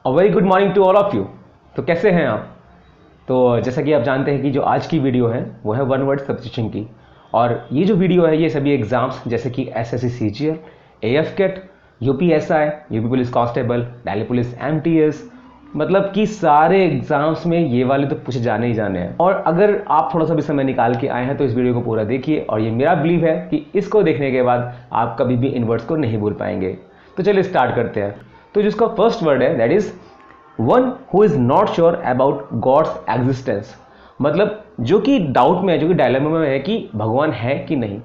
Very good morning to all of you. तो कैसे हैं आप? तो जैसा कि आप जानते हैं कि जो आज की वीडियो है वो है वन वर्ड सब्स्टिट्यूशन की। और ये जो वीडियो है ये सभी एग्जाम्स जैसे कि SSC CGL, AFCAT, UPSI, UP police constable, Delhi police MTS, मतलब कि सारे एग्जाम्स में ये वाले तो पूछे जाने ही जाने हैं। और अगर आप थोड़ा सा भी समय निकाल के आए हैं तो इस वीडियो को पूरा देखिए, और ये मेरा बिलीव है कि इसको देखने के बाद आप कभी भी इन वर्ड्स को नहीं भूल पाएंगे। तो चलिए स्टार्ट करते हैं। तो जिसका फर्स्ट वर्ड है that is one who is not sure about God's existence, मतलब जो कि डाउट में है, जो कि डायलेमा में है कि भगवान है कि नहीं।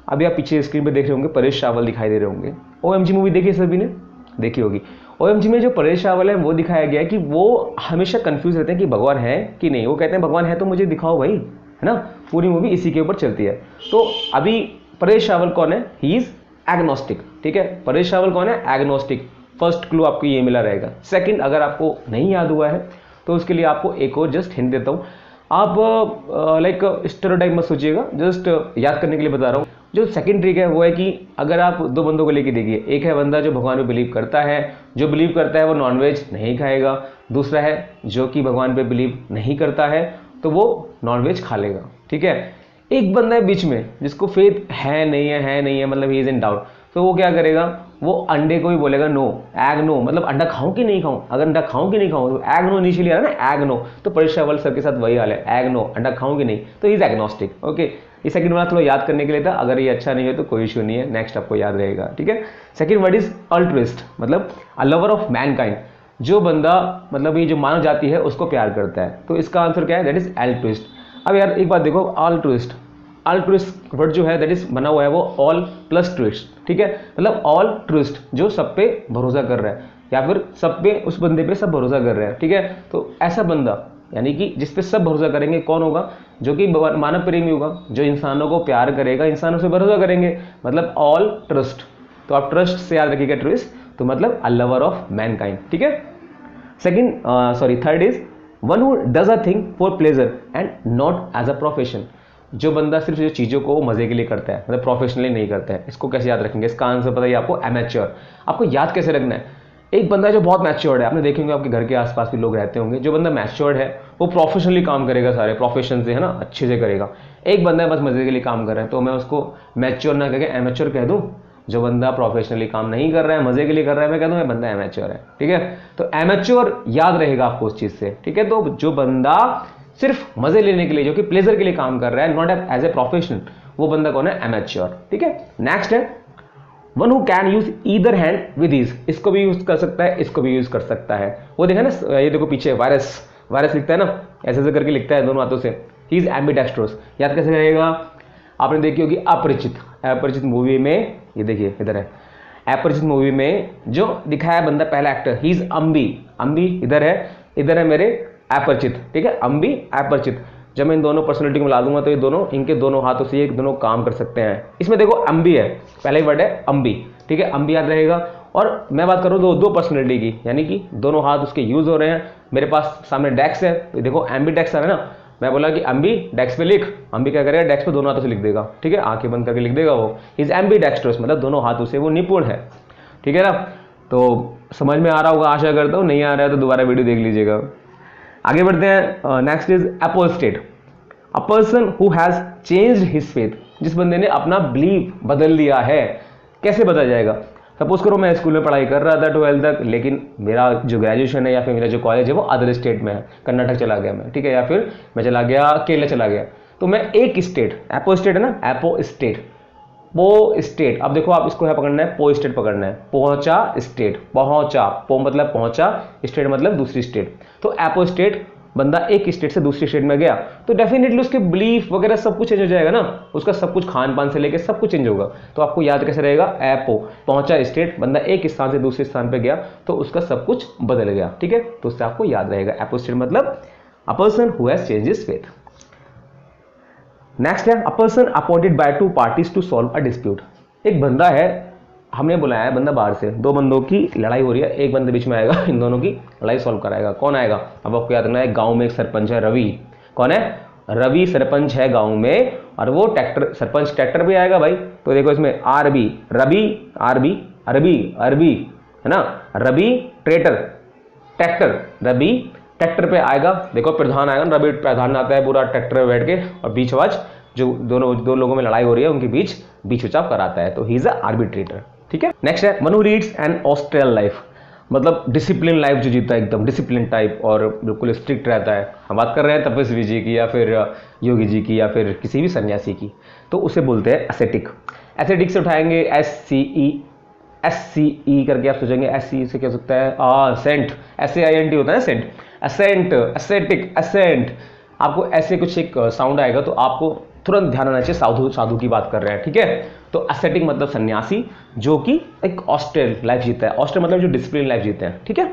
अभी आप पीछे स्क्रीन पे देख रहे होंगे परेश रावल दिखाई दे रहे होंगे। ओएमजी मूवी देखी सभी ने, देखी होगी। ओएमजी में जो परेश रावल है वो दिखाया गया है कि वो हमेशा कंफ्यूज रहते हैं कि भगवान है कि नहीं। वो कहते हैं भगवान है तो मुझे दिखाओ भाई, है ना। पूरी मूवी इसी के ऊपर चलती है। तो अभी परेश रावल कौन है? He is agnostic. ठीक है, परेश रावल कौन है? एग्नोस्टिक। फर्स्ट क्लू आपको ये मिला रहेगा। सेकंड, अगर आपको नहीं याद हुआ है तो उसके लिए आपको एक और जस्ट हिंट देता हूँ। आप लाइक स्टेरियोटाइप मत सोचिएगा, जस्ट याद करने के लिए बता रहा हूँ। जो सेकंड ट्रिक है वो है कि अगर आप दो बंदों को लेके देखिए, एक है बंदा जो भगवान पे बिलीव करता है, जो बिलीव करता है वो नॉनवेज नहीं खाएगा। दूसरा है जो कि भगवान पे बिलीव नहीं करता है तो वो नॉनवेज खा लेगा। ठीक है, एक बंदा है बीच में जिसको फेथ है नहीं है, मतलब ही इज इन डाउट। तो वो क्या करेगा? वो अंडे को ही बोलेगा नो, एग नो, मतलब अंडा खाऊं कि नहीं खाऊं। अगर अंडा खाऊं कि नहीं खाऊं तो एग नो इनिशियली आ रहा है ना, एग नो। तो परेश रावल सर के साथ वही हाल है, एग नो, अंडा खाऊं कि नहीं। तो इज एग्नोस्टिक। ओके, ये सेकंड वाला थोड़ा याद करने के लिए था। अगर ये अच्छा नहीं है तो कोई इशू नहीं है, नेक्स्ट आपको याद रहेगा। ठीक है, सेकंड वर्ड इज अल्ट्रुइस्ट, मतलब अ लवर ऑफ मैनकाइंड। जो बंदा मतलब ये जो मानव जाति है उसको प्यार करता है। तो इसका आंसर क्या है? That is altruist. अब यार एक बात देखो, अल्ट्रुइस्ट, अल्ट्रुइस्ट वर्ड जो है दैट इज बना हुआ है वो ऑल प्लस ट्रुइस्ट। ठीक है, मतलब ऑल ट्रुइस्ट, जो सब पे भरोसा कर रहा है या फिर सब पे, उस बंदे पे सब भरोसा कर रहे हैं। ठीक है, तो ऐसा बंदा यानी कि जिस पे सब भरोसा करेंगे कौन होगा? जो कि मानव प्रेमी होगा, जो इंसानों को प्यार करेगा, इंसानों से भरोसा करेंगे, मतलब ऑल ट्रस्ट। तो आप ट्रस्ट से याद रखिएगा ट्रुइस्ट, तो मतलब अ लवर ऑफ मैनकाइंड। ठीक है, third is one who does a thing for pleasure and not as a profession. जो बंदा सिर्फ जो चीज़ों को मजे के लिए करता है, मतलब प्रोफेशनली नहीं करता है। इसको कैसे याद रखेंगे? इसका आंसर पता है आपको, एमेच्योर। आपको याद कैसे रखना है? एक बंदा जो बहुत मैच्योर्ड है, आपने देखेंगे आपके घर के आसपास भी लोग रहते होंगे, जो बंदा मैच्योर्ड है वो प्रोफेशनली काम करेगा, सारे प्रोफेशन से, है ना, अच्छे से करेगा। एक बंदा बस मजे के लिए काम कर रहा है तो मैं उसको मैच्योर ना कह के एमेच्योर कह दूं। जो बंदा प्रोफेशनली काम नहीं कर रहा है, मजे के लिए कर रहा है, मैं कह दूं मैं बंदा एमेच्योर है। ठीक है, तो एमेच्योर याद रहेगा आपको उस चीज से। ठीक है, तो जो बंदा सिर्फ मजे लेने के लिए, जो कि प्लेजर के लिए काम कर रहा है, नॉट एज ए प्रोफेशन, वो बंदा कौन है? एमेच्योर। ठीक है, नेक्स्ट है one who can use either hand with ease. इसको भी यूज कर सकता है, इसको भी यूज कर सकता है। वो देखा ना, ये देखो पीछे वायरस, वायरस लिखता है ना, ऐसे करके लिखता है दोनों हाथों से। He is ambidextrous. याद कैसे रहेगा? आपने देखी होगी अपरिचित, अपरिचित मूवी में, ये देखिए इधर है, अपरिचित मूवी में जो दिखाया बंदा पहला एक्टर, ही इज अम्बी। अम्बी इधर है मेरे अपरिचित। ठीक है, अम्बी अपरिचित। जब मैं इन दोनों पर्सनैलिटी को मिला दूंगा तो ये दोनों, इनके दोनों हाथों से ये दोनों काम कर सकते हैं। इसमें देखो अम्बी है, पहला ही वर्ड है अम्बी। ठीक है, अम्बी याद रहेगा। और मैं बात करूँ दो पर्सनैलिटी की, यानी कि दोनों हाथ उसके यूज हो रहे हैं। मेरे पास सामने डेस्क है तो देखो एम्बी डेस्क है ना। मैं बोला कि अम्बी डेस्क पे लिख, अम्बी क्या करेगा? डेस्क पे दोनों हाथों से लिख देगा। ठीक है, आंखें बंद करके लिख देगा वो। इज एम्बी डेक्स्ट्रस, मतलब दोनों हाथों से वो निपुण है। ठीक है ना, तो समझ में आ रहा होगा आशा करता हूँ। नहीं आ रहा है तो दोबारा वीडियो देख लीजिएगा। आगे बढ़ते हैं। Next is apostate, a person who has changed his faith. जिस बंदे ने अपना बिलीव बदल लिया है। कैसे बदल जाएगा? सपोज करो मैं स्कूल में पढ़ाई कर रहा था 12th तक, लेकिन मेरा जो ग्रेजुएशन है या फिर मेरा जो कॉलेज है वो अदर स्टेट में है, कर्नाटक चला गया मैं। ठीक है, या फिर मैं चला गया केरला चला गया, तो मैं एक स्टेट, एपो स्टेट है ना, एपो स्टेट, पो स्टेट। अब देखो आप इसको है पकड़ना है, पो स्टेट पकड़ना है। पहुंचा स्टेट, पहुंचा, पो मतलब पहुंचा, स्टेट मतलब दूसरी स्टेट। तो एपो स्टेट, बंदा एक स्टेट से दूसरी स्टेट में गया तो डेफिनेटली उसके बिलीफ वगैरह सब कुछ चेंज हो जाएगा ना। उसका सब कुछ, खान पान से लेके सब कुछ चेंज होगा। तो आपको याद कैसे रहेगा? एपो, पहुंचा स्टेट, बंदा एक स्थान से दूसरे स्थान पे गया तो उसका सब कुछ बदल गया। ठीक है, तो उससे आपको याद रहेगा एपो स्टेट मतलब a person who has changed his faith. Next है a person appointed by two parties to solve a dispute. एक बंदा है, हमने बुलाया है बंदा बाहर से, दो बंदों की लड़ाई हो रही है, एक बंदे बीच में आएगा, इन दोनों की लड़ाई सॉल्व कराएगा। कौन आएगा? अब आपको याद रखना है, गांव में एक सरपंच है रवि। कौन है? रवि सरपंच है गांव में, और वो ट्रैक्टर सरपंच, ट्रैक्टर भी आएगा भाई। तो देखो इसमें आरबी, रवि, आरबी, अरबी, अरबी, है ना, Ravi traitor, tractor, Ravi tractor पे आएगा, देखो प्रधान आएगा ना, रवि प्रधान आता है पूरा ट्रैक्टर पे बैठ के और बीच आवाज जो दो लोगों में लड़ाई हो रही है उनके बीच विचार कराता है, तो ही इज अ आर्बिट्रेटर। ठीक है। नेक्स्ट है one who reads an austere life, मतलब डिसिप्लिन लाइफ जो जीता है, एकदम डिसिप्लिन टाइप और बिल्कुल स्ट्रिक्ट रहता है। हम बात कर रहे हैं तपस्वी जी की या फिर योगी जी की या फिर किसी भी सन्यासी की, तो उसे बोलते हैं एसेटिक। एसेटिक से उठाएंगे SCE करके, आप सोचेंगे SCE से क्या सकता है, सेंट, SAINT होता है सेंट, असेंट, एसेटिक, असेंट। आपको ऐसे कुछ एक साउंड आएगा तो आपको तुरंत ध्यान आना चाहिए साधु की बात कर रहे हैं। ठीक है। तो एसेटिक मतलब सन्यासी जो कि एक ऑस्ट्रियल लाइफ जीता है। ऑस्ट्रियल मतलब जो डिसिप्लिन लाइफ जीते हैं। ठीक है।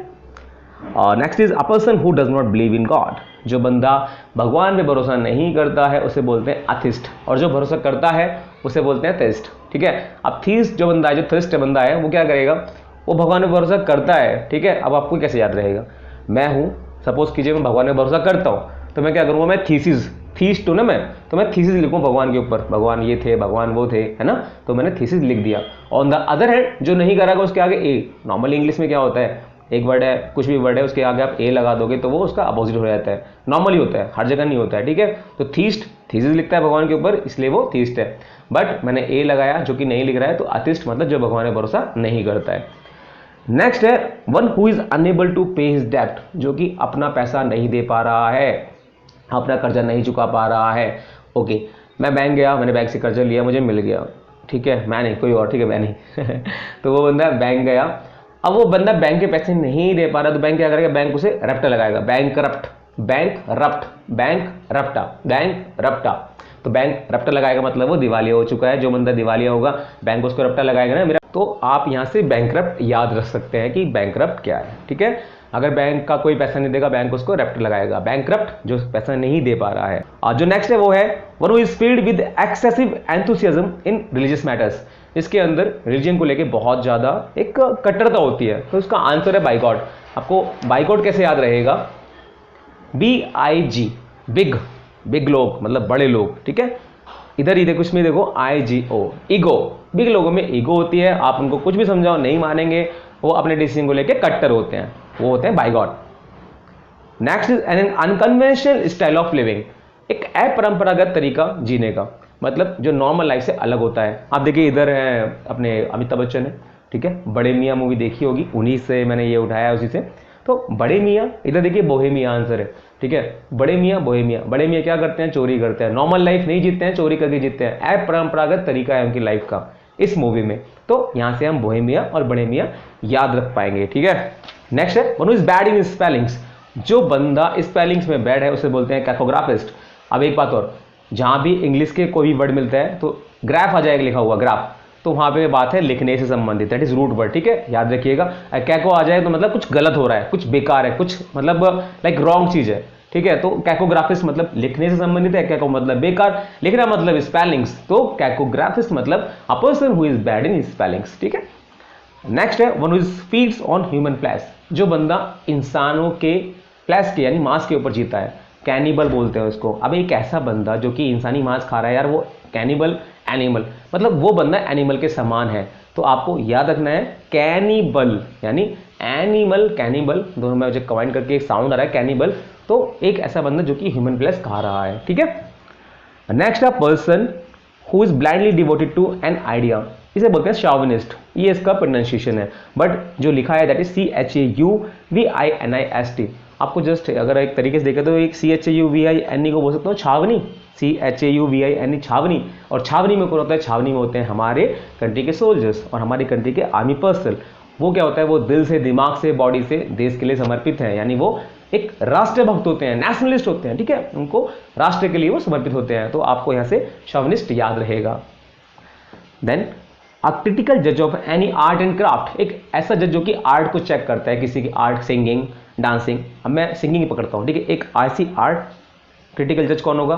Next is a person who does not believe in God, जो बंदा भगवान पे भरोसा नहीं करता है उसे बोलते हैं अथिस्ट, और जो भरोसा करता है उसे बोलते हैं थेइस्ट। ठीक है। अब थीस्ट जो बंदा है, जो थेइस्ट बंदा है, वो क्या करेगा, वो भगवान पे भरोसा करता है। ठीक है। अब आपको कैसे याद रहेगा, मैं हूं, सपोज कीजिए मैं भगवान पे भरोसा करता हूं, तो मैं क्या करूंगा, मैं थीस्ट हूं ना मैं, तो मैं थीसिस लिखूं भगवान के ऊपर, भगवान ये थे, भगवान वो थे, है ना, तो मैंने थीसिस लिख दिया। ऑन द अदर हैंड जो नहीं करेगा उसके आगे ए, नॉर्मली इंग्लिश में क्या होता है, एक वर्ड है, कुछ भी वर्ड है, उसके आगे आप ए लगा दोगे तो वो उसका अपोजिट हो जाता है। नॉर्मली होता है, हर जगह नहीं होता है। ठीक है। तो थीसिस लिखता है भगवान के ऊपर, इसलिए वो थीस्ट है। बट मैंने ए लगाया जो कि नहीं लिख रहा है, तो अथिस्ट मतलब जो भगवान पे भरोसा नहीं करता है। नेक्स्ट है one who is unable to pay his डेब्ट, जो कि अपना पैसा नहीं दे पा रहा है, अपना कर्जा नहीं चुका पा रहा है। ओके, मैं बैंक गया, मैंने बैंक से कर्जा लिया, मुझे मिल गया। ठीक है, मैं नहीं, कोई और, ठीक है, मैं नहीं तो वो बंदा बैंक गया, अब वो बंदा बैंक के पैसे नहीं दे पा रहा, तो बैंक क्या करेगा, बैंक उसे रप्ट लगाएगा, बैंक रप्ट, बैंक रप्ट, बैंक रप्टा, बैंक रप्टा। तो बैंक रप्टा लगाएगा मतलब वो दिवालिया हो चुका है। जो बंदा दिवालिया होगा बैंक उसको रप्टा लगाएगा ना मेरा, तो आप यहाँ से बैंकरप्ट याद रख सकते हैं कि बैंकरप्ट क्या है। ठीक है। अगर बैंक का कोई पैसा नहीं देगा, बैंक उसको रप्ट लगाएगा, बैंकरप्ट जो पैसा नहीं दे पा रहा है। और जो नेक्स्ट है वो है one who is field with excessive enthusiasm in religious matters, इसके अंदर रिलीजन को लेके बहुत ज्यादा एक कट्टरता होती है। तो उसका आंसर है बाइकॉट। आपको बाइकॉट कैसे याद रहेगा, BIG, बिग, बिग लोग मतलब बड़े लोग। ठीक है। इधर ही देखो, इसमें देखो IGO, ईगो, बिग लोगों में ईगो होती है, आप उनको कुछ भी समझाओ नहीं मानेंगे, वो अपने डिसीजन को लेके कट्टर होते हैं, वो होते हैं bigot. Next is an unconventional style of living, एक अपरंपरागत तरीका जीने का, मतलब जो नॉर्मल लाइफ से अलग होता है। आप देखिए इधर है अपने अमिताभ बच्चन है, ठीक है, बड़े मियाँ मूवी देखी होगी, उन्हीं से मैंने ये उठाया, उसी से। तो बड़े मियाँ, इधर देखिए बोहेमिया आंसर है। ठीक है, बड़े मियाँ बोहेमिया, बड़े मियाँ क्या करते हैं, चोरी करते हैं, नॉर्मल लाइफ नहीं जीतते हैं, चोरी करके जीतते हैं, अपरंपरागत तरीका है उनकी लाइफ का इस मूवी में। तो यहाँ से हम बोहेमिया और बड़े मियाँ याद रख पाएंगे। ठीक है। नेक्स्ट है one who is bad in spellings, जो बंदा स्पेलिंग्स में बैड है उसे बोलते हैं कैकोग्राफिस्ट। अब एक बात और, जहाँ भी इंग्लिश के कोई भी वर्ड मिलता है तो ग्राफ आ जाएगा लिखा हुआ, ग्राफ, तो वहाँ पे बात है लिखने से संबंधित, दैट इज रूट वर्ड। ठीक है, याद रखिएगा। कैको आ जाए तो मतलब कुछ गलत हो रहा है, कुछ बेकार है, कुछ मतलब लाइक रॉन्ग चीज है। ठीक है, तो कैकोग्राफिस्ट मतलब लिखने से संबंधित है, कैको मतलब बेकार, लिखना मतलब स्पेलिंग्स, तो कैकोग्राफिस्ट मतलब a person who is bad in spellings. ठीक है। नेक्स्ट है one who is feeds on human flesh, जो बंदा इंसानों के फ्लैश के यानी मांस के ऊपर जीता है, कैनिबल बोलते हैं उसको। अब एक ऐसा बंदा जो कि इंसानी मांस खा रहा है यार, वो कैनिबल, एनिमल, मतलब वो बंदा एनिमल के समान है। तो आपको याद रखना है कैनिबल यानी एनिमल, कैनिबल दोनों में मुझे कंबाइन करके एक साउंड आ रहा है कैनिबल, तो एक ऐसा बंदा जो कि ह्यूमन फ्लैश खा रहा है। ठीक है। Next a person who is blindly devoted to an idea, इसे बोलते हैं शॉविनिस्ट, ये इसका प्रोनाउंसिएशन है, बट जो लिखा है दैट इज CHAUVINIST। आपको जस्ट अगर एक तरीके से देखें तो एक CHAUVINE को बोल सकते हो छावनी, CHAUVINE छावनी। और छावनी में कौन होता है, छावनी में होते हैं हमारे कंट्री के सोल्जर्स और हमारी कंट्री के आर्मी पर्सनल। वो क्या होता है, वो दिल से, दिमाग से, बॉडी से देश के लिए समर्पित है, यानी वो एक राष्ट्रभक्त होते हैं, नेशनलिस्ट होते हैं। ठीक है, उनको राष्ट्र के लिए वो समर्पित होते हैं, तो आपको यहाँ से शॉविनिस्ट याद रहेगा। देन अ क्रिटिकल जज of any art and craft, एक ऐसा जज जो कि आर्ट को चेक करता है, किसी की आर्ट, सिंगिंग, डांसिंग। अब मैं सिंगिंग पकड़ता हूँ, ठीक है, एक ऐसी आर्ट क्रिटिकल जज कौन होगा,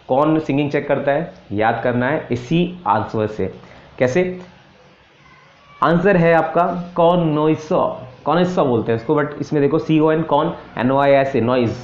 कौन सिंगिंग चेक करता है, याद करना है इसी आंसर से। कैसे, आंसर है आपका कॉनोइसा, कॉनोइसा बोलते हैं इसको, बट इसमें देखो CON, कॉन, NOIS, नॉइज,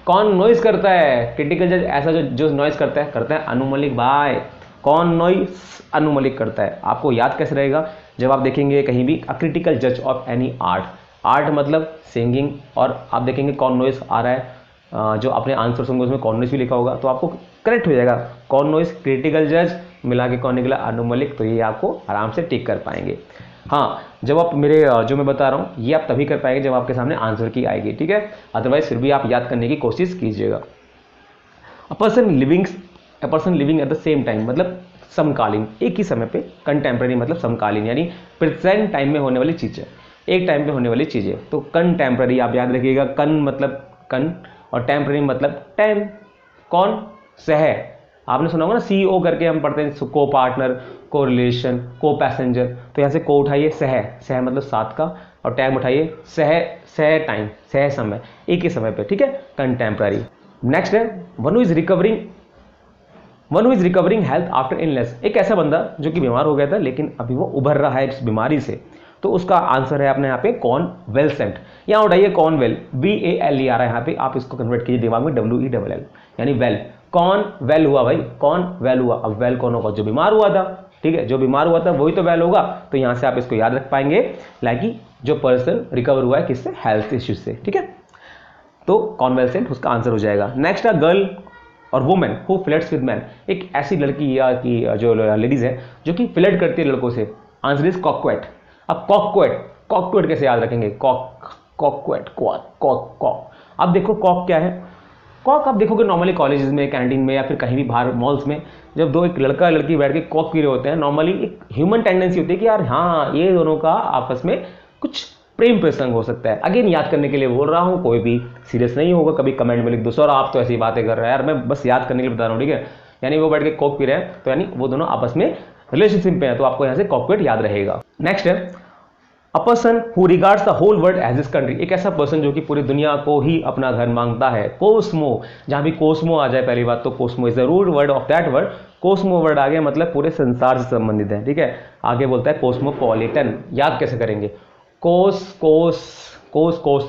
कौन नॉइज करता है, क्रिटिकल जज ऐसा जो नॉइज करता है अनु मलिक भाई, कौन नॉइज, अनु मलिक करता है। आपको याद कैसे रहेगा, जब आप देखेंगे कहीं भी अ क्रिटिकल जज ऑफ एनी आर्ट, आर्ट मतलब सिंगिंग, और आप देखेंगे कौन नॉइस आ रहा है, जो अपने आंसर होंगे उसमें कौन नॉइस भी लिखा होगा तो आपको करेक्ट हो जाएगा। कौन नॉइस, क्रिटिकल जज, मिला के कौन निकला, अनुमलिक, तो ये आपको आराम से टिक कर पाएंगे। हाँ, जब आप मेरे जो मैं बता रहा हूँ ये आप तभी कर पाएंगे जब आपके सामने आंसर की आएगी, ठीक है, अदरवाइज फिर भी आप याद करने की कोशिश कीजिएगा। A person living at the same time मतलब समकालीन, एक ही समय पे, कंटेम्प्रेरी मतलब समकालीन यानी प्रेजेंट टाइम में होने वाली चीज़ें, एक टाइम पे होने वाली चीज़ें, तो कंटेम्प्रेरी आप याद रखिएगा, कन मतलब कन और टेम्प्रेरी मतलब टाइम। कौन, सह, आपने सुना होगा ना सीओ करके हम पढ़ते हैं, को पार्टनर, को रिलेशन, को पैसेंजर, तो यहाँ से को उठाइए सह मतलब साथ का, और टाइम उठाइए सह टाइम, सह समय, एक ही समय पे, ठीक है, कंटेम्प्रेरी। नेक्स्ट है one who is recovering health after illness, एक ऐसा बंदा जो कि बीमार हो गया था लेकिन अभी वो उभर रहा है इस बीमारी से, तो उसका आंसर है अपने यहाँ पे कॉनवेलसेंट। यहाँ उठाइए कॉनवेल, VALE आ रहा है यहाँ पे, आप इसको कन्वर्ट कीजिए दिमाग में WELL यानी वेल, कौन वेल हुआ भाई, कौन वेल हुआ, अब वेल कौन होगा, जो बीमार हुआ था, ठीक है, जो बीमार हुआ था वही तो वेल होगा, तो यहाँ से आप इसको याद रख पाएंगे, लाइक जो पर्सन रिकवर हुआ है किससे, हेल्थ इश्यूज से, ठीक है, तो कॉन्वेलसेंट उसका आंसर हो जाएगा। नेक्स्ट है गर्ल और women who flirts with man, एक ऐसी लड़की या की जो लेडीज है जो कि फ्लर्ट करती है लड़कों से, आंसर इज कॉक्वेट। अब कॉक्वेट कैसे याद रखेंगे, कॉक्वेट, कॉक, अब देखो कॉक क्या है, कॉक आप देखोगे नॉर्मली कॉलेजेस में, कैंटीन में, या फिर कहीं भी बाहर मॉल्स में, जब दो एक लड़का लड़की बैठ के कॉक पी रहे होते हैं, नॉर्मली एक ह्यूमन टेंडेंसी होती है कि यार हाँ ये दोनों का आपस में कुछ प्रेम प्रसंग हो सकता है। अगेन याद करने के लिए बोल रहा हूँ, कोई भी सीरियस नहीं होगा, कभी कमेंट में लिख दो सर आप तो ऐसी बातें कर रहे हैं, यार मैं बस याद करने के लिए बता रहा हूँ, ठीक है, यानी वो बैठ के कोक पी रहे हैं तो यानी वो दोनों आपस में रिलेशनशिप पे है, तो आपको यहाँ से कॉक्वेट याद रहेगा। नेक्स्ट है a person who regards the whole world as his country, एक ऐसा पर्सन जो कि पूरी दुनिया को ही अपना घर मांगता है। कोस्मो, जहां भी कोस्मो आ जाए पहली बात तो cosmo is the root word of that word, cosmo word आ गया मतलब पूरे संसार से संबंधित है, ठीक है, आगे बोलता है कोस्मोपॉलिटन। याद कैसे करेंगे, कोस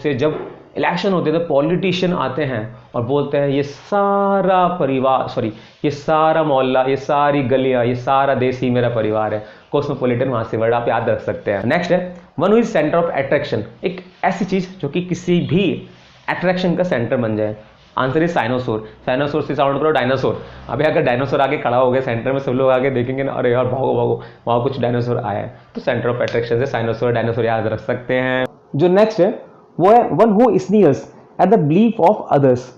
से जब इलेक्शन होते हैं तो पॉलिटिशियन आते हैं और बोलते हैं ये सारा परिवार, सॉरी ये सारा मोहल्ला, ये सारी गलियां, ये सारा देश ही मेरा परिवार है, कोस्मोपॉलिटन वहां से वर्ड आप याद रख सकते हैं। नेक्स्ट है one who is centre of attraction, एक ऐसी चीज जो कि किसी भी अट्रैक्शन का सेंटर बन जाए, आंसर इज साइनोसोर। साइनोसोर से साउंड करो डायनासोर, अभी अगर डायनासोर आगे खड़ा हो गया सेंटर में, सब लोग आगे देखेंगे ना, अरे यार भागो भागो वहां कुछ डायनासोर आया है, तो सेंटर ऑफ अट्रैक्शन से साइनोसोर डायनासोर याद रख सकते हैं। जो नेक्स्ट है वो है one who sneers at the belief of others,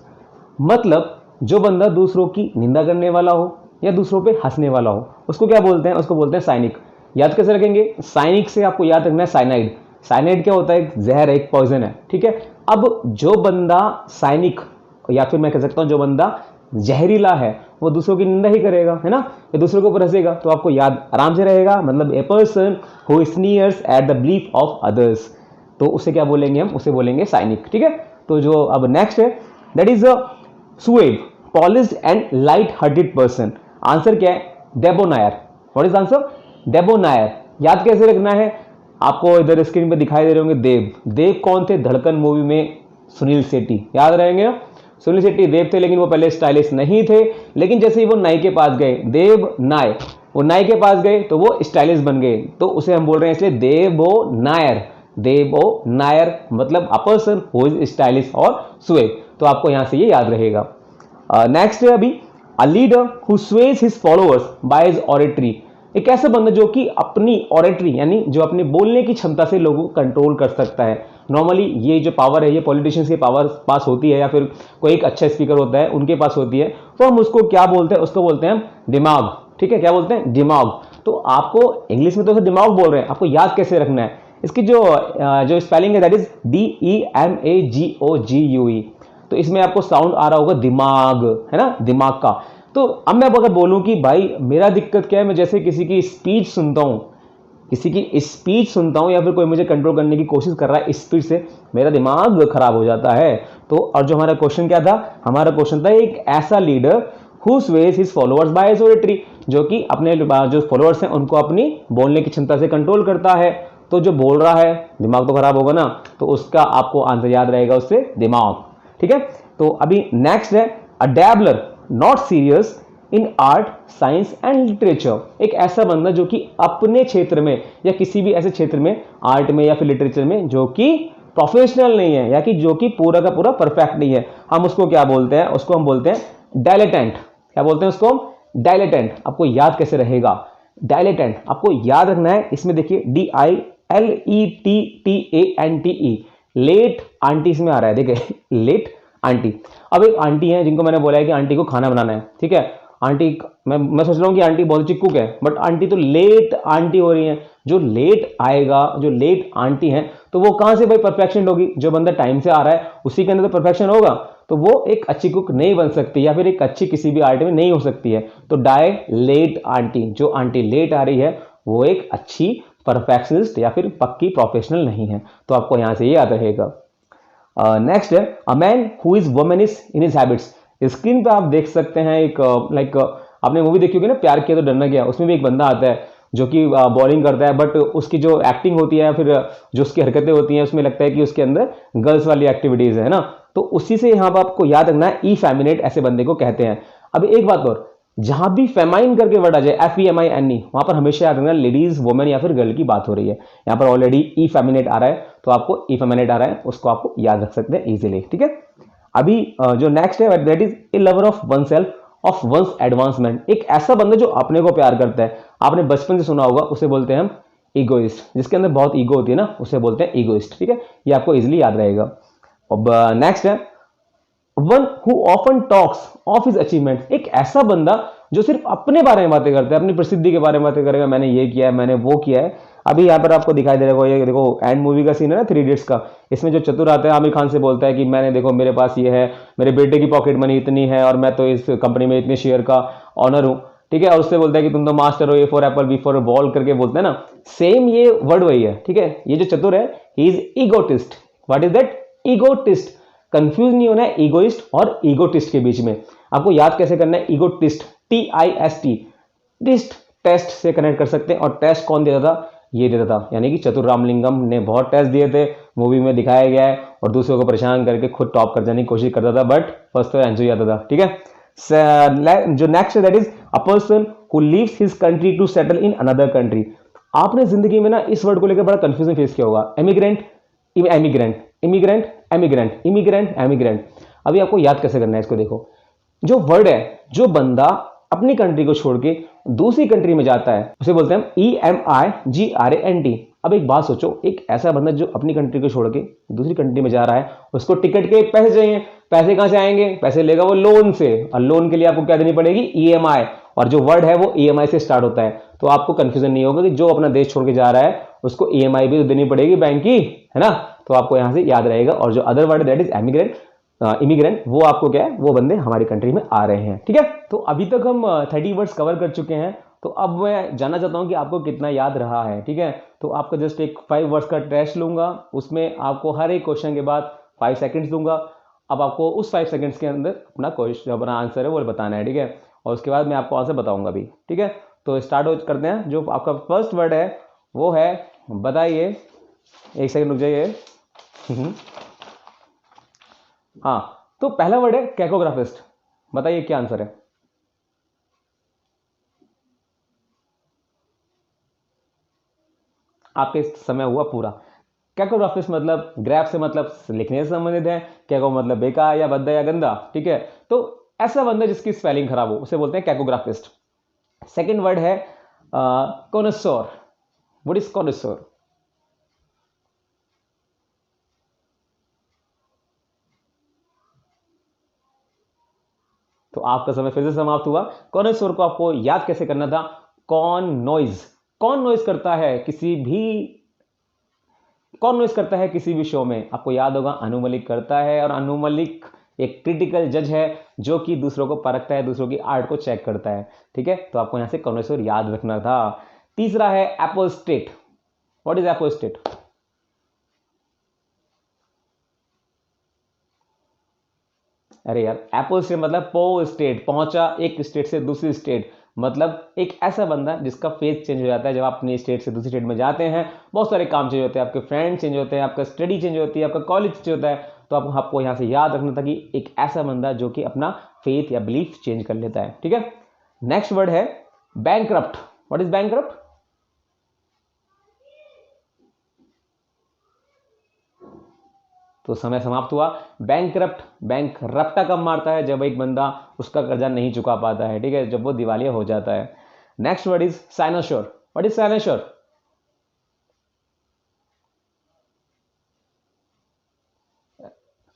मतलब जो बंदा दूसरों की निंदा करने वाला हो या दूसरों पे हंसने वाला हो, उसको क्या बोलते हैं, उसको बोलते हैं साइनिक। याद कैसे रखेंगे, साइनिक से आपको याद रखना है साइनाइड। साइनाइड क्या होता है, एक जहर है, एक पॉइजन है, ठीक है। अब जो बंदा साइनिक, या फिर मैं कह सकता हूं जो बंदा जहरीला है, वो दूसरों की निंदा ही करेगा, है ना, या दूसरों के ऊपर हंसेगा, तो आपको याद आराम से रहेगा, मतलब a person who sneers at the belief of others, तो उसे क्या बोलेंगे हम, उसे बोलेंगे साइनिक, ठीक है। तो जो अब नेक्स्ट है that is a suave, polished and light hearted person, answer क्या है, debonair. What is answer, debonair. याद कैसे रखना है, आपको इधर स्क्रीन पे दिखाई दे रहे होंगे देव। देव कौन थे, धड़कन मूवी में सुनील शेट्टी, याद रहेंगे, सुनील शेट्टी देव थे, लेकिन वो पहले स्टाइलिश नहीं थे, लेकिन जैसे ही वो नाई के पास गए, देव नाय, वो नाई के पास गए तो वो स्टाइलिश बन गए, तो उसे हम बोल रहे हैं इसलिए देवो नायर। देवो नायर मतलब a person who is stylish और सुएव, तो आपको यहां से ये याद रहेगा। नेक्स्ट है अभी a leader who Suez his followers by his oratory, एक ऐसा बंदा जो कि अपनी ऑरेटरी यानी जो अपने बोलने की क्षमता से लोगों को कंट्रोल कर सकता है। नॉर्मली ये जो पावर है ये पॉलिटिशियंस के पावर पास होती है, या फिर कोई एक अच्छा स्पीकर होता है उनके पास होती है, तो हम उसको क्या बोलते हैं, उसको बोलते हैं हम दिमाग, ठीक है, क्या बोलते हैं, दिमाग। तो आपको इंग्लिश में तो दिमाग बोल रहे हैं, आपको याद कैसे रखना है, इसकी जो स्पेलिंग है दैट इज DEMAGOGUE, तो इसमें आपको साउंड आ रहा होगा दिमाग, है ना, दिमाग का। तो अब मैं अगर बोलूं कि भाई मेरा दिक्कत क्या है, मैं जैसे किसी की स्पीच सुनता हूं, या फिर कोई मुझे कंट्रोल करने की कोशिश कर रहा है स्पीड से, मेरा दिमाग खराब हो जाता है। तो और जो हमारा क्वेश्चन क्या था, हमारा क्वेश्चन था एक ऐसा leader who Suez his followers by his oratory, जो कि अपने जो फॉलोअर्स हैं उनको अपनी बोलने की क्षमता से कंट्रोल करता है। तो जो बोल रहा है दिमाग तो खराब होगा ना, तो उसका आपको आंसर याद रहेगा, उससे दिमाग, ठीक है। तो अभी नेक्स्ट है a dabbler not serious in art science and literature, एक ऐसा बंदा जो कि अपने क्षेत्र में या किसी भी ऐसे क्षेत्र में, आर्ट में या फिर लिटरेचर में, जो कि प्रोफेशनल नहीं है, या कि जो कि पूरा का पूरा परफेक्ट नहीं है, हम उसको क्या बोलते हैं? उसको हम बोलते हैं डायलेटेंट। क्या बोलते हैं उसको? डायलेटेंट। आपको याद कैसे रहेगा? डायलेटेंट आपको याद रखना है। इसमें देखिए DILETTANTE, लेट आंटी इसमें आ रहा है, देखिए लेट आंटी। अब एक आंटी है जिनको मैंने बोला है कि आंटी को खाना बनाना है, ठीक है। आंटी, मैं सोच रहा हूं कि आंटी बहुत चिक्कू है, बट आंटी तो लेट आंटी हो रही है। जो लेट आएगा, जो लेट आंटी है, तो वो कहां से भाई परफेक्शन होगी? जो बंदा टाइम से आ रहा है उसी के अंदर तो परफेक्शन होगा। तो वो एक अच्छी कुक नहीं बन सकती, या फिर एक अच्छी किसी भी आर्ट में नहीं हो सकती है। तो डाई लेट आंटी, जो आंटी लेट आ रही है वो एक अच्छी परफेक्शनिस्ट या फिर पक्की प्रोफेशनल नहीं है। तो आपको यहां से ये याद रहेगा। नेक्स्ट है a man who is womanish in his habits. Screen पे आप देख सकते हैं एक लाइक आपने मूवी देखी होगी ना, प्यार किया तो डरना क्या, उसमें भी एक बंदा आता है जो कि बॉलिंग करता है, बट उसकी जो एक्टिंग होती है, फिर जो उसकी हरकतें होती हैं, उसमें लगता है कि उसके अंदर गर्ल्स वाली एक्टिविटीज है ना। तो उसी से यहां पर आपको याद रखना है, इफेमिनेट ऐसे बंदे को कहते हैं। अब एक बात और, जहां भी फेमाइन करके वर्ड आ जाए, FEMINE, वहां पर हमेशा याद रखना लेडीज, वुमेन या फिर गर्ल की बात हो रही है। यहां पर ऑलरेडी इफेमिनेट आ रहा है, तो आपको इफेमिनेट आ रहा है, उसको आपको याद रख सकते हैं इजीली, ठीक है। अभी जो नेक्स्ट है that is a lover of oneself, of one's advancement. एक ऐसा बंदा जो अपने को प्यार करता है। आपने बचपन से सुना होगा, उसे बोलते हैं हम ईगोइस्ट। जिसके अंदर बहुत ईगो होती है ना, उसे बोलते हैं ईगोइस्ट, ठीक है। ये आपको इजीली याद रहेगा। अब नेक्स्ट है one who often talks of his achievement. एक ऐसा बंदा जो सिर्फ अपने बारे में बातें करता है, अपनी प्रसिद्धि के बारे में बातें करेगा, मैंने ये किया है, मैंने वो किया है। अभी यहाँ पर आपको दिखाई दे रहा है, ये देखो एंड मूवी का सीन है ना, 3 इडियट्स का। इसमें जो चतुर आता है आमिर खान से बोलता है कि मैंने, देखो मेरे पास ये है, मेरे बेटे की पॉकेट मनी इतनी है, और मैं तो इस कंपनी में इतने शेयर का ऑनर हूं, ठीक है। और उससे बोलता है कि तुम तो मास्टर हो, A for apple, B for ball करके बोलते हैं ना, सेम ये वर्ड वही है, ठीक है। ये जो चतुर है, he is egotist. What is that? Egotist. Confuse नहीं होना है ईगोइस्ट और ईगोटिस्ट के बीच में। आपको याद कैसे करना है? ईगोटिस्ट, TIST, टिस्ट, टेस्ट से कनेक्ट कर सकते हैं। और टेस्ट कौन देता था? ये देता था, यानी कि चतुर रामलिंगम ने बहुत टेस्ट दिए थे, मूवी में दिखाया गया है, और दूसरों को परेशान करके खुद टॉप कर जाने की कोशिश करता था, बट फर्स्ट तो आंसर आता था, ठीक है। जो नेक्स्ट है that is a person who leaves his country to settle in another country. आपने जिंदगी में ना इस वर्ड को लेकर बड़ा कंफ्यूजन फेस किया होगा। Emigrant, emigrant, immigrant, emigrant, immigrant, emigrant. अभी आपको याद कैसे करना है इसको? देखो, जो वर्ड है, जो बंदा अपनी कंट्री को छोड़ के दूसरी कंट्री में जाता है, उसे बोलते हैं EMIGRANT। अब एक बात सोचो, एक ऐसा बंदा जो अपनी कंट्री को छोड़ के दूसरी कंट्री में जा रहा है, उसको टिकट के पैसे चाहिए। पैसे कहां से आएंगे? पैसे लेगा वो लोन से, और लोन के लिए आपको क्या देनी पड़ेगी? EMI। और जो वर्ड है वो EMI से स्टार्ट होता है। तो आपको कंफ्यूजन नहीं होगा कि जो अपना देश छोड़ के जा रहा है उसको EMI भी तो देनी पड़ेगी बैंक की, है ना। तो आपको यहां से याद रहेगा। और जो other word that is emigrant, immigrant, वो आपको क्या है? वो बंदे हमारी कंट्री में आ रहे हैं, ठीक है। तो अभी तक हम 30 वर्ड्स कवर कर चुके हैं। तो अब मैं जानना चाहता हूं कि आपको कितना याद रहा है, ठीक है। तो आपका जस्ट एक 5 वर्ड्स का टेस्ट लूंगा, उसमें आपको हर एक क्वेश्चन के बाद 5 सेकंड्स दूंगा। अब आपको उस 5 सेकंड्स के अंदर अपना क्वेश्चन, अपना आंसर है वो बताना है, ठीक है। और उसके बाद मैं आपको आंसर बताऊंगा भी, ठीक है। तो स्टार्ट करते हैं। जो आपका फर्स्ट वर्ड है वो है, बताइए, एक सेकंड रुक जाइए। हाँ, तो पहला वर्ड है कैकोग्राफिस्ट। बताइए क्या आंसर है? आपके समय हुआ पूरा। कैकोग्राफिस्ट मतलब, ग्राफ से मतलब लिखने से संबंधित है, कैको मतलब बेकार या भद्दा या गंदा, ठीक है। तो ऐसा बंदा जिसकी स्पेलिंग खराब हो उसे बोलते हैं कैकोग्राफिस्ट। सेकंड वर्ड है कॉनसोर। What is कॉनसोर? तो आपका समय फिर से समाप्त हुआ। कॉनसोर को आपको याद कैसे करना था? कौन नॉइज, कौन नॉइज करता है किसी भी, कौन नॉइज करता है किसी भी शो में? आपको याद होगा अनु मलिक करता है। और अनु मलिक एक क्रिटिकल जज है जो कि दूसरों को परखता है, दूसरों की आर्ट को चेक करता है, ठीक है। तो आपको यहां से कॉनसोर याद रखना था। तीसरा है एपोस्टेट। What is apostate? अरे यार, एप्पल स्टेट मतलब पो स्टेट, पहुंचा एक स्टेट से दूसरी स्टेट। मतलब एक ऐसा बंदा जिसका फेस चेंज हो जाता है जब आप अपनी स्टेट से दूसरी स्टेट में जाते हैं। बहुत सारे काम चेंज होते हैं, आपके फ्रेंड चेंज होते हैं, आपका स्टडी चेंज होती है, आपका कॉलेज चेंज होता है। तो आपको यहां से याद रखना था कि एक ऐसा बंदा जो कि अपना फेथ या बिलीफ चेंज कर लेता है, ठीक है। नेक्स्ट वर्ड है बैंकरप्ट। What is bankrupt? तो समय समाप्त हुआ। बैंकरप्ट, बैंक रप्टा कब मारता है? जब एक बंदा उसका कर्जा नहीं चुका पाता है, ठीक है, जब वो दिवालिया हो जाता है। Next word is cynosure. What is cynosure?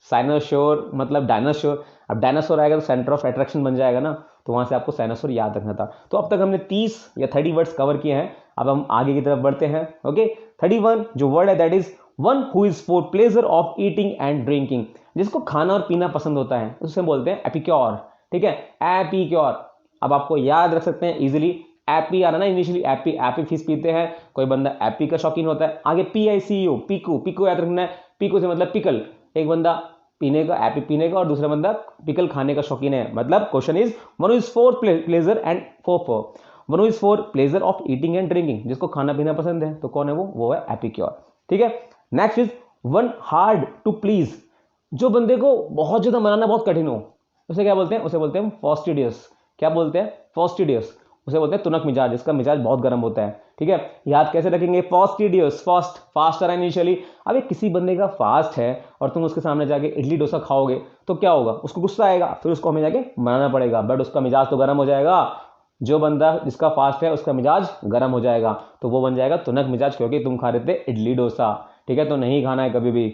Cynosure मतलब डायनासोर। अब डायनासोर आएगा तो सेंटर ऑफ अट्रैक्शन बन जाएगा ना, तो वहां से आपको साइनोसोर याद रखना था। तो अब तक हमने 30 या 30 वर्ड्स कवर किए हैं। अब हम आगे की तरफ बढ़ते हैं। ओके, 31 जो वर्ड है that is one who is for pleasure of eating and drinking. जिसको खाना और पीना पसंद होता है उसे बोलते हैं एपिक्योर, ठीक है, एपिक्योर। अब आपको याद रख सकते हैं इजिली, एपी आ रहा ना इनिशियली, एपी, एपी फिश पीते हैं, कोई बंदा एपी का शौकीन होता है। आगे PICU, पीकू, पीकू याद रखना है, पीकू से मतलब पिकल। एक बंदा पीने का, एपी पीने का, और दूसरा बंदा पिकल खाने का शौकीन है। मतलब question is one is for pleasure and for one is for pleasure of eating and drinking. जिसको खाना पीना पसंद है तो कौन है वो है एपिक्योर, ठीक है। Next is one hard to please. जो बंदे को बहुत ज्यादा मनाना बहुत कठिन हो उसे क्या बोलते हैं? उसे बोलते हैं फास्टिडियस। क्या बोलते हैं? फास्टिडियस। उसे बोलते हैं तुनक मिजाज, जिसका मिजाज बहुत गर्म होता है, ठीक है। याद कैसे रखेंगे? फास्टिडियस, फास्ट, फास्ट आ रहा है इनिशियली। अब किसी बंदे का फास्ट है और तुम उसके सामने जाके इडली डोसा खाओगे तो क्या होगा? उसको गुस्सा आएगा, फिर उसको हमें जाके मनाना पड़ेगा, बट उसका मिजाज तो गर्म हो जाएगा। जो बंदा जिसका फास्ट है उसका मिजाज गर्म हो जाएगा, तो वो बन जाएगा तुनक मिजाज, क्योंकि तुम खा रहे थे इडली डोसा, ठीक है, तो नहीं खाना है कभी भी।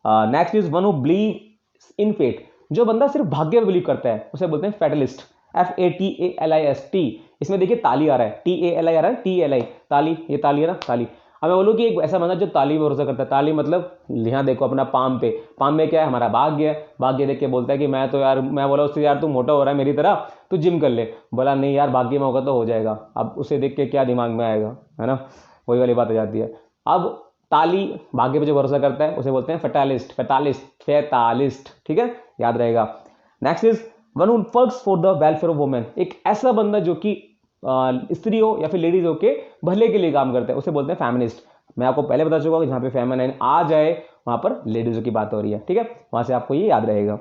Next is one who believe in fate. जो बंदा सिर्फ भाग्य में बिलीव करता है उसे बोलते हैं फैटलिस्ट, FATALIST। इसमें देखिए ताली आ रहा है, TALI आ रहा है, TLI, ताली, ये ताली है ना, ताली। अब मैं बोलूँ कि एक ऐसा बंदा जो ताली पे भरोसा करता है। ताली मतलब यहाँ देखो अपना पाम पे, पाम में क्या है? हमारा भाग्य है। भाग्य देख के बोलता है कि मैं तो यार, मैं बोला उससे यार तू मोटा हो रहा है मेरी तरह, तू जिम कर ले। बोला नहीं यार भाग्य में होगा तो हो जाएगा। अब उसे देख के क्या दिमाग में आएगा, है ना, वही वाली बात आ जाती है। अब ताली भाग्य पे जो भरोसा करता है उसे बोलते हैं फैटालिस्ट, फैटालिस्ट, फैटालिस्ट, ठीक है, याद रहेगा। Next is one who works for the welfare of women. एक ऐसा बंदा जो कि स्त्री हो या फिर लेडीज हो के भले के लिए काम करता है उसे बोलते हैं फेमिनिस्ट। मैं आपको पहले बता चुका हूं कि जहां पे फेमिनाइन आ जाए वहां पर लेडीजों की बात हो रही है, ठीक है, वहां से आपको ये याद रहेगा।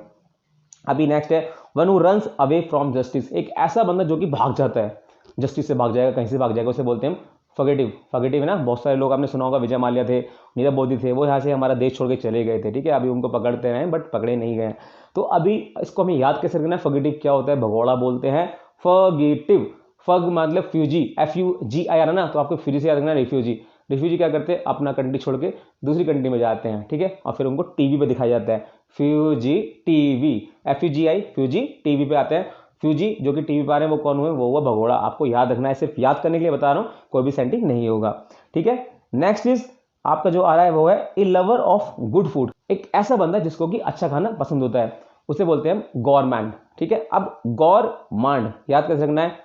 अभी नेक्स्ट है one who runs away from justice. एक ऐसा बंदा जो कि भाग जाता है, जस्टिस से भाग जाएगा, कहीं से भाग जाएगा, उसे बोलते हैं फगेटिव। फगेटिव है ना, बहुत सारे लोग आपने सुना होगा, विजय माल्या थे, नीरव मोदी थे, वो यहाँ से हमारा देश छोड़ के चले गए थे, ठीक है, अभी उनको पकड़ते रहे बट पकड़े नहीं गए। तो अभी इसको हमें याद कैसे रखना है? फगेटिव क्या होता है? भगोड़ा बोलते हैं फगेटिव। फग मतलब फ्यूजी, FUGI आ रहा ना, तो आपको फ्यूजी से याद रखना रिफ्यूजी। रिफ्यूजी क्या करते हैं? अपना कंट्री छोड़ के दूसरी कंट्री में जाते हैं, ठीक है, और फिर उनको टीवी पे दिखाया जाता है, Fuji TV, FUGI, Fuji TV पे आते हैं। फ्यूजी जो कि टीवी पे आ रहे हैं वो कौन हुए? वो हुआ भगोड़ा। आपको याद रखना है, सिर्फ याद करने के लिए बता रहा हूँ, कोई भी सेंटिंग नहीं होगा, ठीक है। नेक्स्ट इज आपका जो आ रहा है वो है ए लवर ऑफ गुड फूड। एक ऐसा बंदा जिसको कि अच्छा खाना पसंद होता है उसे बोलते हैं गौरमैंड, ठीक है। अब गौरमांड याद कर सकना है।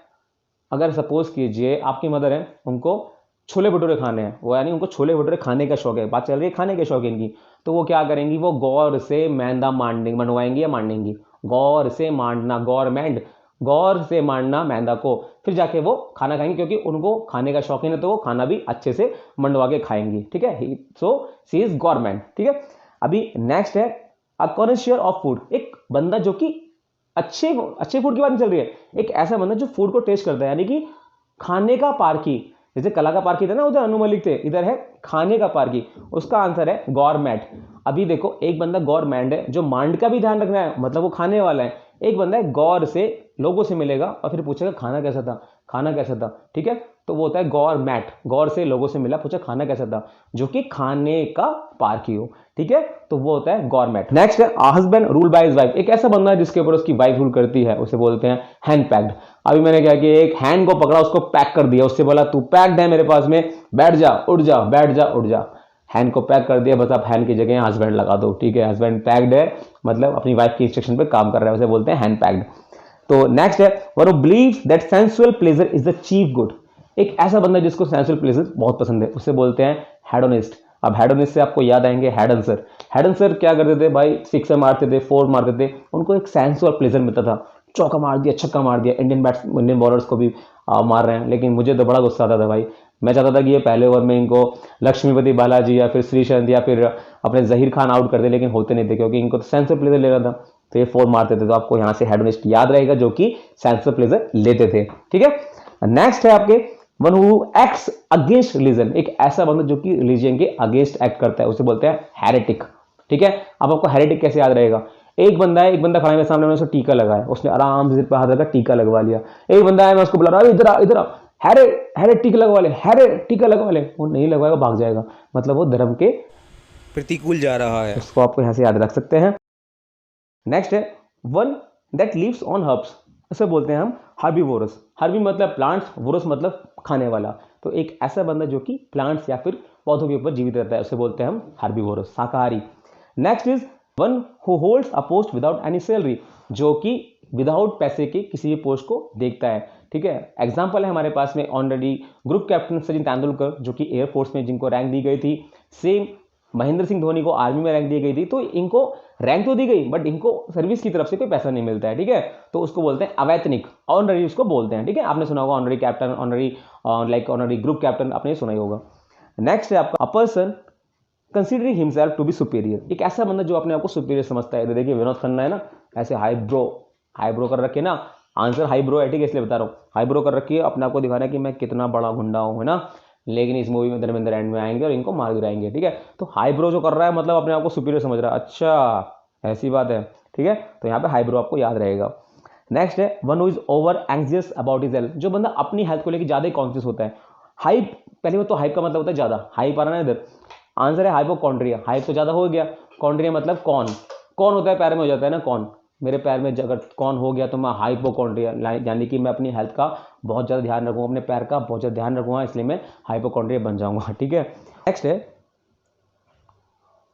अगर सपोज कीजिए आपकी मदर है, उनको छोले भटूरे खाने हैं, वो यानी उनको छोले भटूरे खाने का शौक है, बात चल रही है खाने के शौकीन की, तो वो क्या करेंगी? वो गौर से मैदा मंडवाएंगी या मांडेंगी। गौर से मांडना, गौरमेंट, गौर से मांडना मैदा को, फिर जाके वो खाना खाएंगे, क्योंकि उनको खाने का शौकीन है तो वो खाना भी अच्छे से मंडवा के खाएंगी, ठीक है। सो सी इज गवर्नमेंट, ठीक है। अभी नेक्स्ट है अ कॉन्शियर ऑफ फूड। एक बंदा जो कि अच्छे अच्छे फूड की बात नहीं चल रही है, एक ऐसा बंदा जो फूड को टेस्ट करता है, यानी कि खाने का पारखी। जैसे कला का पारखी था ना, उधर अनु मलिक थे, इधर है खाने का पारखी। उसका आंसर है गौरमेट। अभी देखो एक बंदा गौरमेंट है जो मांड का भी ध्यान रखना है, मतलब वो खाने वाला है। एक बंदा है गौर से, लोगों से मिलेगा और फिर पूछेगा खाना कैसा था, खाना कैसा था, ठीक है, तो वो होता है गौरमेट। गौर से लोगों से मिला, पूछा खाना कैसा था, जो कि खाने का पारखी हो, ठीक है, तो वो होता है गौरमेट। नेक्स्ट है husband rule by his wife. एक ऐसा बंदा है जिसके ऊपर उसकी वाइफ रूल करती है, उसे बोलते हैं हैंड पैक्ड। अभी मैंने क्या किया, एक हैंड को पकड़ा, उसको पैक कर दिया, उससे बोला तू पैक्ड है मेरे पास में, बैठ जा, उठ जा, बैठ जा, उठ जा। हैंड को पैक कर दिया, बस आप हैंड की जगह हस्बैंड लगा दो, ठीक है। हस्बैंड पैक्ड है मतलब अपनी वाइफ की इंस्ट्रक्शन पे काम कर रहा है, उसे बोलते हैं हैंड पैक्ड। तो नेक्स्ट है one who believes that sensual pleasure is the chief good. एक ऐसा बंदा जिसको सेंसुअल प्लेजर बहुत पसंद है, उसे बोलते हैं हेडोनिस्ट। अब हेडोनिस्ट से आपको याद आएंगे हेडन सर। हेडन सर क्या करते थे भाई? सिक्सर मारते थे, फोर मारते थे, उनको एक सेंसुअल प्लेजर मिलता था। चौका मार दिया, छक्का मार दिया, इंडियन बॉलर्स को भी मार रहे हैं, लेकिन मुझे तो बड़ा गुस्सा आता था भाई। मैं चाहता था कि ये पहले ओवर में इनको लक्ष्मीपति बालाजी या फिर श्रीचंद या फिर अपने जहीर खान आउट कर दे, लेकिन होते नहीं थे, क्योंकि इनको तो सेंसुअल प्लेजर लेना था, तो ये फोर मारते थे। तो आपको यहाँ से हेडोनिस्ट याद रहेगा जो कि सेंसुअल प्लेजर लेते थे, ठीक है। नेक्स्ट है आपके one who acts against religion. एक ऐसा बंदा जो कि रिलीजन के अगेंस्ट एक्ट करता है, उसे बोलते हैं हेरेटिक, ठीक है। अब आपको हेरेटिक कैसे याद रहेगा, एक बंदा खड़ा है मेरे सामने, मैंने उसको टीका लगाया, उसने आराम से सिर पे हाथ रखा, टीका लगवा लिया। एक बंदा है, मैं उसको बुला रहा हूं, इधर आ इधर आ, हैरे हैरे टीका लगवा ले, हैरे टीका लगवा ले, वो नहीं लगवाएगा, भाग जाएगा, मतलब वो धर्म के प्रतिकूल जा रहा है। उसको आपको यहां से याद रख सकते हैं। नेक्स्ट है one that lives on herbs, उसे बोलते हैं हम हर्बीवोरस। हर्बी मतलब प्लांट्स, वोरस मतलब खाने वाला। तो एक ऐसा बंदा जो कि प्लांट्स या फिर पौधों के ऊपर जीवित रहता है, उसे बोलते हैं हम हर्बीवोरस, शाकाहारी। Next is one who holds a post without any salary, जो कि विदाउट पैसे के किसी भी पोस्ट को देखता है, ठीक है। एग्जाम्पल है हमारे पास में honorary group captain Sachin Tendulkar, जो कि एयरफोर्स में जिनको रैंक दी गई थी। सेम महेंद्र सिंह धोनी को आर्मी में रैंक दी गई थी। तो इनको रैंक तो दी गई, बट इनको सर्विस की तरफ से कोई पैसा नहीं मिलता है, ठीक है। तो उसको बोलते हैं अवैतनिक, ऑनररी उसको बोलते हैं, ठीक है। आपने सुना होगा honorary captain, honorary like honorary group captain, आपने सुना ही होगा। नेक्स्ट है आपका a person considering himself to be superior, एक ऐसा बंदा जो अपने आप को सुपीरियर समझता है। देखिए विनोद खन्ना है ना, ऐसे हाई ब्रो कर रखे ना, आंसर हाई ब्रो है, ठीक है, इसलिए बता रहा हूँ, हाई ब्रो कर रखी है, अपने आप को दिखा रहा है कि मैं कितना बड़ा गुंडा हूँ, है ना। लेकिन इस मूवी में धर्मेंद्र एंड में आएंगे और इनको मार गिराएंगे, ठीक है। तो हाई ब्रो जो कर रहा है मतलब अपने आप को सुपीरियर समझ रहा है, अच्छा ऐसी बात है, ठीक है। तो यहाँ पे हाई ब्रो आपको याद रहेगा। नेक्स्ट है one who is over anxious about his health, जो बंदा अपनी हेल्थ को लेकर ज्यादा कॉन्शियस होता है। हाइप, पहले में तो हाइप का मतलब होता है ज्यादा, हाइप आ रहा है ना इधर, आंसर है हाइपोकॉन्ड्रिया। हाइप तो ज्यादा हो गया, कॉन्ड्रिया मतलब कौन होता है, पैर में हो जाता है ना कौन, मेरे पैर में अगर कौन हो गया तो मैं हाइपोकॉन्ड्रिया, यानी कि मैं अपनी हेल्थ का बहुत ज़्यादा ध्यान रखूंगा, अपने पैर का बहुत ज़्यादा ध्यान रखूंगा, इसलिए मैं हाइपोकॉन्ड्रिया बन जाऊंगा, ठीक है। नेक्स्ट है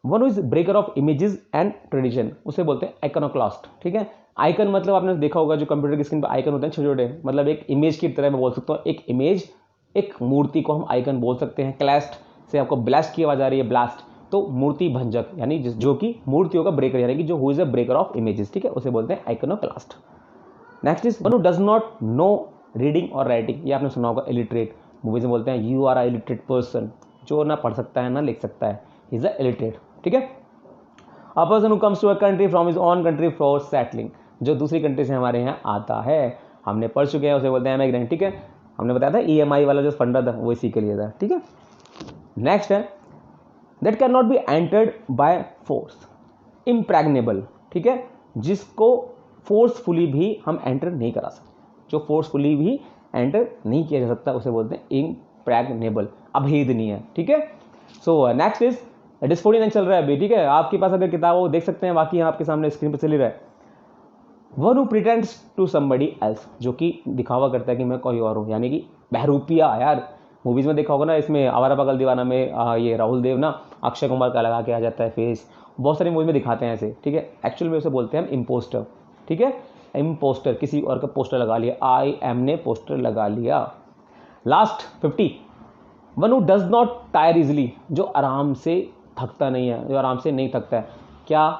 one is breaker of images and tradition, उसे बोलते हैं आइकनोक्लास्ट, ठीक है। आइकन मतलब आपने देखा होगा जो कंप्यूटर की स्क्रीन पर आइकन होते हैं छोटे छोटे, मतलब एक इमेज की तरह मैं बोल सकता हूँ, एक इमेज, एक मूर्ति को हम आइकन बोल सकते हैं। क्लास्ट से आपको ब्लास्ट की आवाज आ रही है, ब्लास्ट तो मूर्ति भंजक, यानी जो कि मूर्तियों का ब्रेकर, यानी कि जो who is a breaker of images, ठीक है, उसे बोलते हैं iconoclast. Next is one who does not know reading और राइटिंग, ये आपने सुना होगा इलिटरेट, मूवीज में बोलते हैं you are a illiterate person, जो ना पढ़ सकता है ना लिख सकता है, इज अ इलिटरेट, ठीक है। A person who comes to a country from his own country for settling, जो दूसरी कंट्री से हमारे यहाँ आता है, हमने पढ़ चुके हैं, उसे बोलते हैं इमिग्रेंट, ठीक है। हमने बताया था ईएमआई वाला जो फंडा था वो इसी के लिए था, ठीक है। नेक्स्ट है that can not be entered by force, impregnable, ठीक है, जिसको फोर्सफुली भी हम एंटर नहीं करा सकते, जो फोर्सफुली भी एंटर नहीं किया जा सकता, उसे बोलते हैं इम्प्रैग्नेबल, अभेदनीय, ठीक है। सो नेक्स्ट इज डिस्फोर्डियन चल रहा है अभी, ठीक है। आपके पास अगर किताब हो देख सकते हैं, बाकी यहाँ आपके सामने स्क्रीन पर चल ही रहा है। One who pretends to somebody else, जो कि दिखावा करता है कि मैं कोई और हूँ, यानी कि बहरूपिया यार, मूवीज में देखा होगा ना, इसमें आवारा पागल दीवाना में ये राहुल देव ना अक्षय कुमार का लगा के आ जाता है फेस, बहुत सारी मूवी में दिखाते हैं ऐसे, ठीक है। एक्चुअल में उसे बोलते हैं हम इम्पोस्टर, ठीक है। इम्पोस्टर, किसी और का पोस्टर लगा लिया, आई एम ने पोस्टर लगा लिया। Last 50, one who does not tyre easily, जो आराम से थकता नहीं है, जो आराम से नहीं थकता है, क्या,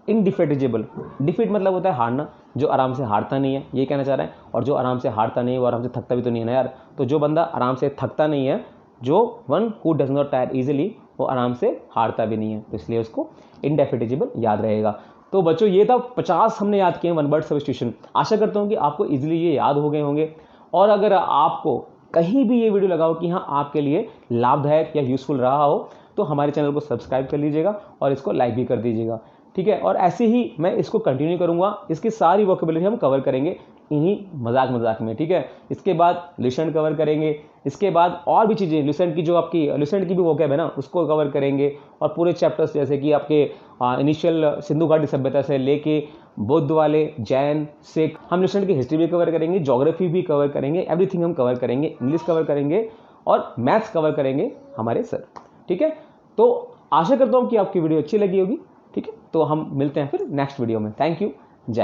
इनडिफेटिजेबल, डिफीट मतलब होता है हारना, जो आराम से हारता नहीं है, ये कहना चाह रहा है। और जो आराम से हारता नहीं है वो आराम से थकता भी तो नहीं है ना यार, तो जो बंदा आराम से थकता नहीं है, जो one who does not tyre easily, वो आराम से हारता भी नहीं है, तो इसलिए उसको इनडेफिटिजेबल याद रहेगा। तो बच्चों ये था 50 हमने याद किए वन वर्ड सब्स्टिट्यूशन। आशा करता हूँ कि आपको इजीली ये याद हो गए होंगे। और अगर आपको कहीं भी ये वीडियो लगा हो कि हाँ आपके लिए लाभदायक या यूजफुल रहा हो, तो हमारे चैनल को सब्सक्राइब कर लीजिएगा और इसको लाइक भी कर दीजिएगा, ठीक है। और ऐसे ही मैं इसको कंटिन्यू करूंगा, इसकी सारी वोकेबुलरी हम कवर करेंगे इन्हीं मजाक में, ठीक है। इसके बाद लुसेंट कवर करेंगे, इसके बाद और भी चीज़ें, लुसेंट की जो आपकी लुसेंट की भी वोकैब है ना उसको कवर करेंगे, और पूरे चैप्टर्स जैसे कि आपके इनिशियल सिंधु घाटी सभ्यता से लेके बौद्ध वाले, जैन, सिख, हम लुसेंट की हिस्ट्री भी कवर करेंगे, ज्योग्राफी भी कवर करेंगे, एवरीथिंग हम कवर करेंगे, इंग्लिश कवर करेंगे और मैथ्स कवर करेंगे हमारे सर, ठीक है। तो आशा करता हूँ कि आपकी वीडियो अच्छी लगी होगी, ठीक है। तो हम मिलते हैं फिर नेक्स्ट वीडियो में। थैंक यू, जय।